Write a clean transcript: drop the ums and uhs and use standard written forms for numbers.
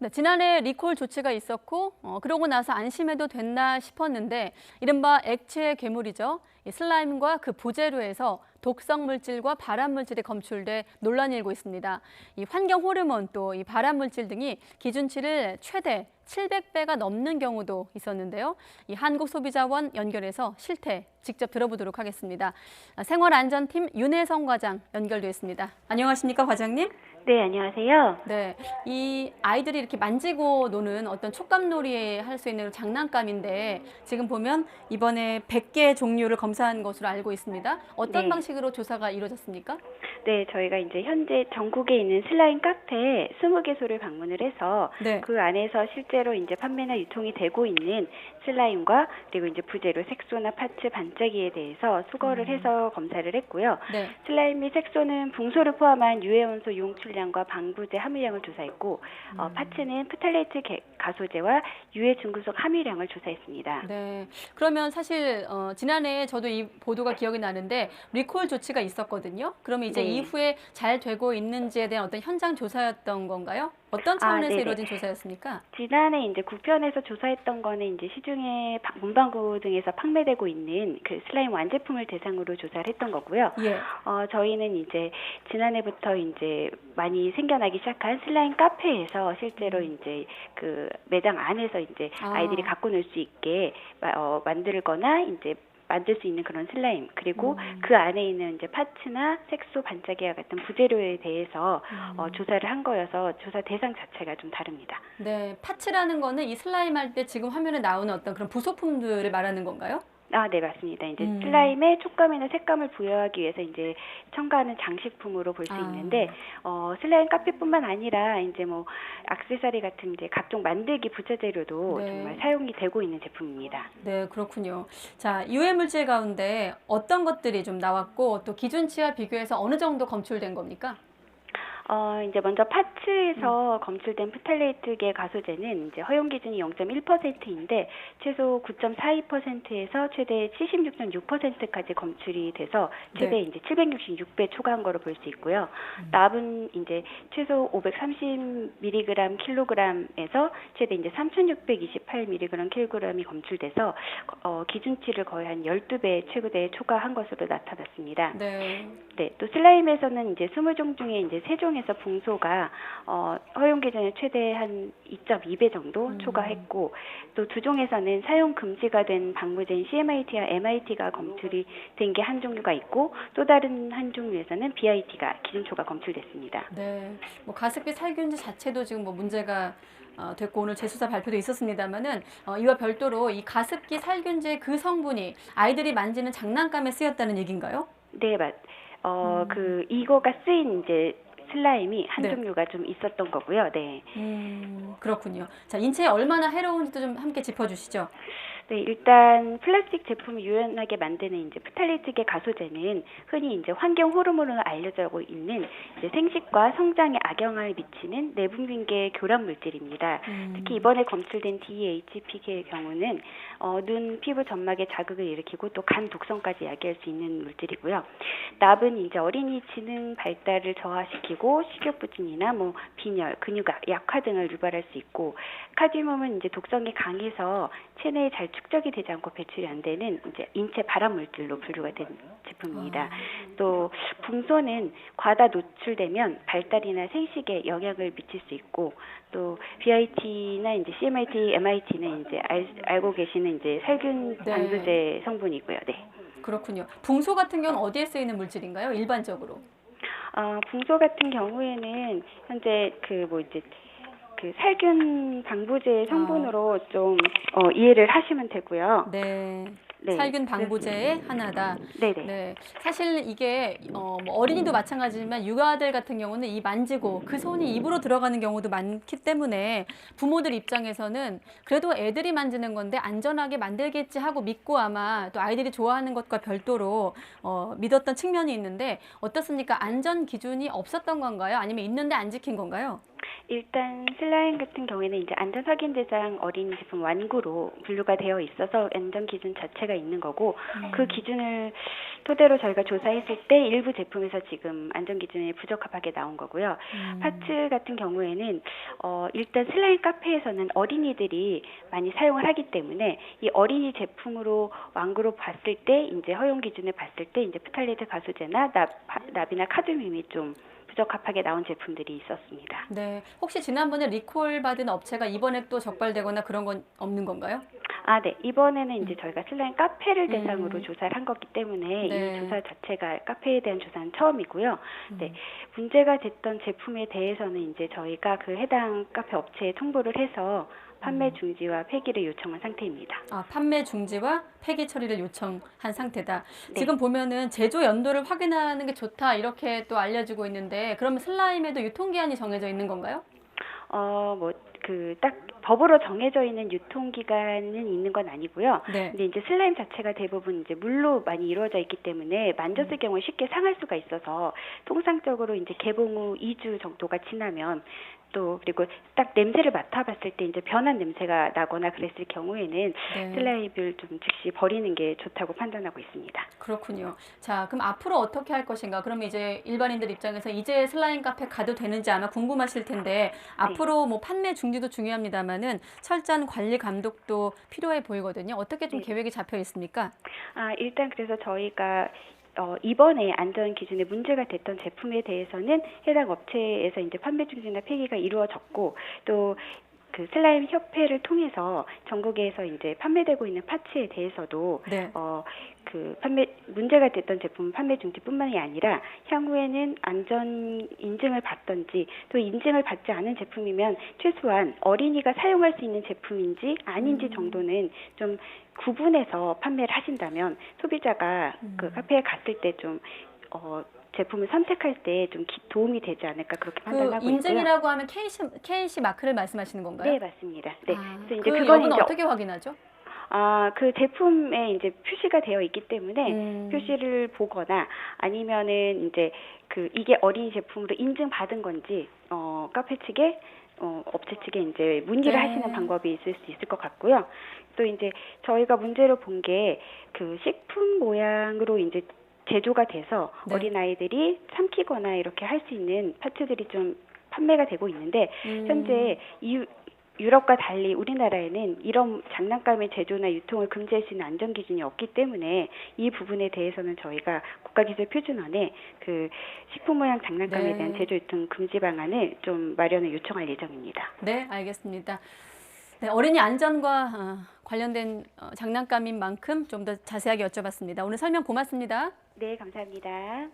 네, 지난해 리콜 조치가 있었고 그러고 나서 안심해도 됐나 싶었는데 이른바 액체 괴물이죠. 이 슬라임과 그 부재료에서 독성 물질과 발암 물질이 검출돼 논란이 일고 있습니다. 이 환경 호르몬 또 이 발암 물질 등이 기준치를 최대 700배가 넘는 경우도 있었는데요. 이 한국소비자원 연결해서 실태 직접 들어보도록 하겠습니다. 생활안전팀 윤혜성 과장 연결돼 있습니다. 안녕하십니까, 과장님? 네, 안녕하세요. 네, 이 아이들이 이렇게 만지고 노는 어떤 촉감놀이에 할 수 있는 장난감인데 지금 보면 이번에 100개 종류를 검사한 것으로 알고 있습니다. 어떤 네. 방식으로 조사가 이루어졌습니까? 네, 저희가 이제 현재 전국에 있는 슬라임 카페 20개소를 방문을 해서 네. 그 안에서 실제로 이제 판매나 유통이 되고 있는 슬라임과 그리고 이제 부재료 색소나 파츠, 반짝이에 대해서 수거를 해서 검사를 했고요. 네. 슬라임 및 색소는 붕소를 포함한 유해원소 용출량과 방부제 함유량을 조사했고 파츠는 프탈레이트 가소제와 유해 중금속 함유량을 조사했습니다. 네. 그러면 사실 지난해 저도 이 보도가 기억이 나는데 리콜 조치가 있었거든요. 그러면 이제 네. 이후에 잘 되고 있는지에 대한 어떤 현장 조사였던 건가요? 어떤 차원에서 네네. 이루어진 조사였습니까? 지난해 이제 구편에서 조사했던 거는 이제 시중에 문방구 등에서 판매되고 있는 그 슬라임 완제품을 대상으로 조사를 했던 거고요. 예. 저희는 이제 지난해부터 이제 많이 생겨나기 시작한 슬라임 카페에서 실제로 이제 그 매장 안에서 이제 아이들이 갖고 놀 수 있게 만들거나 이제 만들 수 있는 그런 슬라임, 그리고 그 안에 있는 이제 파츠나 색소, 반짝이와 같은 부재료에 대해서 조사를 한 거여서 조사 대상 자체가 좀 다릅니다. 네, 파츠라는 거는 이 슬라임 할 때 지금 화면에 나오는 어떤 그런 부속품들을 말하는 건가요? 네, 맞습니다. 이제 슬라임에 촉감이나 색감을 부여하기 위해서 이제 첨가하는 장식품으로 볼 수 있는데, 슬라임 카페뿐만 아니라 이제 뭐 액세서리 같은 이제 각종 만들기 부자재료도 네. 정말 사용이 되고 있는 제품입니다. 네, 그렇군요. 자, 유해 물질 가운데 어떤 것들이 좀 나왔고 또 기준치와 비교해서 어느 정도 검출된 겁니까? 이제 먼저 파츠에서 검출된 프탈레이트계 가소제는 이제 허용 기준이 0.1%인데 최소 9.42%에서 최대 76.6%까지 검출이 돼서 최대 이제 766배 초과한 거로 볼 수 있고요. 납은 이제 최소 530mg 킬로그램에서 최대 이제 3,628mg 킬로그램이 검출돼서 기준치를 거의 한 12배 최고대 초과한 것으로 나타났습니다. 네. 네, 또 슬라임에서는 이제 20종 중에 이제 3종에서 붕소가 허용 기준의 최대 한 2.2배 정도 초과했고, 또 2종에서는 사용 금지가 된 방부제인 CMIT와 MIT가 검출이 된 게 한 종류가 있고, 또 다른 한 종류에서는 BIT가 기준초가 검출됐습니다. 네. 뭐 가습기 살균제 자체도 지금 뭐 문제가 됐고 오늘 재수사 발표도 있었습니다만은 이와 별도로 이 가습기 살균제 그 성분이 아이들이 만지는 장난감에 쓰였다는 얘기인가요? 네, 이거가 쓰인 이제 슬라임이 한 네. 종류가 좀 있었던 거고요. 네. 그렇군요. 자, 인체에 얼마나 해로운지도 좀 함께 짚어주시죠. 네, 일단 플라스틱 제품을 유연하게 만드는 이제 프탈레이트계 가소제는 흔히 이제 환경 호르몬으로 알려져 있는 이제 생식과 성장에 악영향을 미치는 내분비계 교란 물질입니다. 특히 이번에 검출된 DHP의 경우는 눈, 피부 점막에 자극을 일으키고 또 간 독성까지 야기할 수 있는 물질이고요. 납은 이제 어린이 지능 발달을 저하시키고 식욕부진이나 뭐 빈혈, 근육악, 약화 등을 유발할 수 있고, 카드뮴은 이제 독성이 강해서 체내에 잘 축적이 되지 않고 배출이 안 되는 이제 인체 발암 물질로 분류가 된 제품입니다. 또 붕소는 과다 노출되면 발달이나 생식에 영향을 미칠 수 있고, 또 BIT나 이제 CMIT, MIT는 이제 알고 계시는 이제 살균 네. 방부제 성분이고요. 네. 그렇군요. 붕소 같은 경우는 어디에 쓰이는 물질인가요? 일반적으로? 붕소 같은 경우에는 현재 그 살균 방부제 성분으로 좀 이해를 하시면 되고요. 네. 네, 살균 방부제의 하나다. 네네. 네. 사실 이게 뭐 어린이도 마찬가지지만 육아들 같은 경우는 이 만지고 그 손이 입으로 들어가는 경우도 많기 때문에 부모들 입장에서는 그래도 애들이 만지는 건데 안전하게 만들겠지 하고 믿고 아마 또 아이들이 좋아하는 것과 별도로 믿었던 측면이 있는데 어떻습니까? 안전 기준이 없었던 건가요? 아니면 있는데 안 지킨 건가요? 일단 슬라임 같은 경우에는 이제 안전 확인 대상 어린이 제품 완구로 분류가 되어 있어서 안전 기준 자체가 있는 거고 그 기준을 토대로 저희가 조사했을 때 일부 제품에서 지금 안전 기준에 부적합하게 나온 거고요. 파츠 같은 경우에는 일단 슬라임 카페에서는 어린이들이 많이 사용을 하기 때문에 이 어린이 제품으로 완구로 봤을 때 이제 허용 기준에 봤을 때 이제 프탈리드 가소제나 납이나 카드뮴이 좀 부적합하게 나온 제품들이 있었습니다. 네. 혹시 지난번에 리콜 받은 업체가 이번에 또 적발되거나 그런 건 없는 건가요? 아, 네. 이번에는 이제 저희가 슬라임 카페를 대상으로 조사를 한 거기 때문에 네. 이 조사 자체가 카페에 대한 조사는 처음이고요. 네. 문제가 됐던 제품에 대해서는 이제 저희가 그 해당 카페 업체에 통보를 해서 판매 중지와 폐기를 요청한 상태입니다. 아, 판매 중지와 폐기 처리를 요청한 상태다. 네. 지금 보면은 제조 연도를 확인하는 게 좋다 이렇게 또 알려지고 있는데 그러면 슬라임에도 유통기한이 정해져 있는 건가요? 딱 법으로 정해져 있는 유통기간은 있는 건 아니고요. 네. 근데 이제 슬라임 자체가 대부분 이제 물로 많이 이루어져 있기 때문에 만졌을 경우에 쉽게 상할 수가 있어서 통상적으로 이제 개봉 후 2주 정도가 지나면 또 그리고 딱 냄새를 맡아봤을 때 이제 변한 냄새가 나거나 그랬을 경우에는 네. 슬라임을 좀 즉시 버리는 게 좋다고 판단하고 있습니다. 그렇군요. 자, 그럼 앞으로 어떻게 할 것인가? 그러면 이제 일반인들 입장에서 이제 슬라임 카페 가도 되는지 아마 궁금하실 텐데 앞으로 뭐 판매 중지도 중요합니다만은 철저한 관리 감독도 필요해 보이거든요. 어떻게 좀 네. 계획이 잡혀 있습니까? 일단 그래서 저희가 이번에 안전 기준에 문제가 됐던 제품에 대해서는 해당 업체에서 이제 판매 중지나 폐기가 이루어졌고 또 그 슬라임 협회를 통해서 전국에서 이제 판매되고 있는 파츠에 대해서도 네. 문제가 됐던 제품 판매 중지뿐만이 아니라 향후에는 안전 인증을 받던지 또 인증을 받지 않은 제품이면 최소한 어린이가 사용할 수 있는 제품인지 아닌지 정도는 좀 구분해서 판매를 하신다면 소비자가 그 카페에 갔을 때 좀 제품을 선택할 때 좀 도움이 되지 않을까 그렇게 그 판단하고 있고요. 인증이라고 하면 KC 마크를 말씀하시는 건가요? 네, 맞습니다. 네. 아, 그래서 이제 그 그건 여부는 이제 어떻게 확인하죠? 그 제품에 이제 표시가 되어 있기 때문에 표시를 보거나 아니면은 이제 이게 어린이 제품으로 인증받은 건지 카페 측에 업체 측에 이제 문의를 네. 하시는 방법이 있을 수 있을 것 같고요. 또 이제 저희가 문제로 본 게 그 식품 모양으로 이제 제조가 돼서 네. 어린아이들이 삼키거나 이렇게 할 수 있는 파츠들이 좀 판매가 되고 있는데 현재 유럽과 달리 우리나라에는 이런 장난감의 제조나 유통을 금지할 수 있는 안전 기준이 없기 때문에 이 부분에 대해서는 저희가 국가기술표준원에 그 식품 모양 장난감에 네. 대한 제조 유통 금지 방안을 좀 마련을 요청할 예정입니다. 네, 알겠습니다. 네, 어린이 안전과 관련된 장난감인 만큼 좀 더 자세하게 여쭤봤습니다. 오늘 설명 고맙습니다. 네, 감사합니다.